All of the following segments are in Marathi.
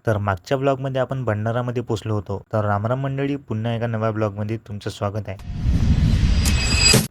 तर मागच्या ब्लॉगमध्ये आपण भंडारामध्ये पोहोचलो होतो. तर रामराम मंडळी, पुन्हा एका नव्या ब्लॉगमध्ये तुमचं स्वागत आहे.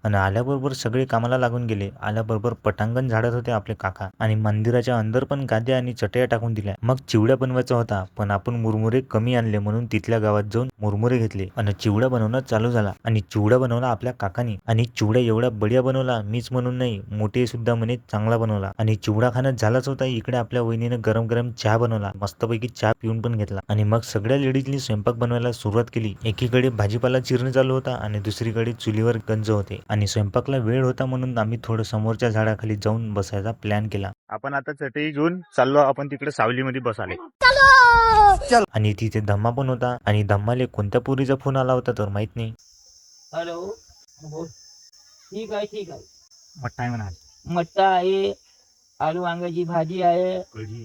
आणि आल्याबरोबर सगळे कामाला लागून गेले. आल्याबरोबर पटांगण झाडत होते आपले काका आणि मंदिराच्या अंदर पण गाद्या आणि चटया टाकून दिल्या. मग चिवड्या बनवायचा होता, पण आपण मुरमुरे कमी आणले म्हणून तिथल्या गावात जाऊन मुरमुरे घेतले आणि चिवडा बनवणं चालू झाला. आणि चिवडा बनवला आपल्या काकानी आणि चिवडा एवढा बढिया बनवला, मीच म्हणून नाही मोठे सुद्धा म्हणे चांगला बनवला. आणि चिवडा खाणं झालाच होता. इकडे आपल्या वहिनीनं गरम गरम चहा बनवला, मस्तपैकी चहा पिऊन पण घेतला आणि मग सगळ्या लेडीजनी स्वयंपाक बनवायला सुरुवात केली. एकीकडे भाजीपाला चिरणं चालू होता आणि दुसरीकडे चुलीवर गंज होते आणि स्वयंपाकला वेळ होता म्हणून आम्ही थोडं समोरच्या झाडाखाली जाऊन बसायचा प्लॅन केला. आपण आता चटई घेऊन चाललो आपण तिकडे सावलीमध्ये बसाले. आणि तिथे धम्मा पण होता आणि धम्माले कोणत्या पोरीचा फोन आला होता तर माहित नाही. हॅलो, बोल. ठीक आहे ठीक आहे. मट्टा आहे म्हणा, मट्टा आहे, आलू वांग्याची भाजी आहे, कढी,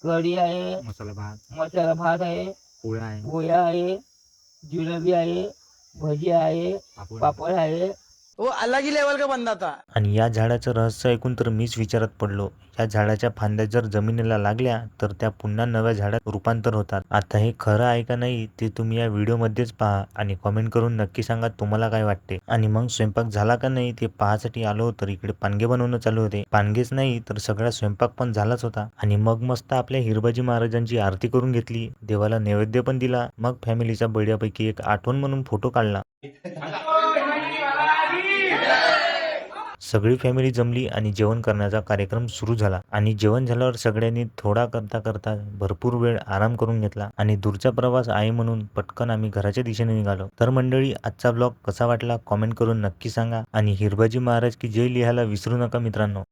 कढी आहे, मसाला भात आहे, पोळ्या पोळ्या आहे, जिलेबी आहे, भजी आहे, पापड आहे. वो अलग ही लेवल का बंदा था. आणि या झाडाचं रहस्य ऐकून तर मीच विचारात पडलो. या झाडाच्या फांद्या जर जमिनीला लागल्या तर त्या पुन्हा नव्या झाडात रूपांतर होतात. आता हे खरं आहे का नाही ते तुम्ही या व्हिडिओमध्येच पहा आणि कमेंट करून नक्की सांगा तुम्हाला काय वाटते. आणि मग स्वयंपाक झाला का नाही ते पाहासाठी आलो तर इकडे पानगे बनवणं चालू होते. पानगेच नाही तर सगळा स्वयंपाक पण झालाच होता. आणि मग मस्त आपल्या हिरबाजी महाराजांची आरती करून घेतली, देवाला नैवेद्य पण दिला. मग फॅमिलीचा बढियापैकी एक आठवण म्हणून फोटो काढला. सगळी फॅमिली जमली आणि जेवण करण्याचा कार्यक्रम सुरू झाला. आणि जेवण झाल्यावर सगळ्यांनी थोडा करता करता भरपूर वेळ आराम करून घेतला आणि दूरचा प्रवास आहे म्हणून पटकन आम्ही घराच्या दिशेने निघालो. तर मंडळी, आजचा ब्लॉग कसा वाटला कमेंट करून नक्की सांगा आणि हिरबाजी महाराज की जय लिहायला विसरू नका मित्रांनो.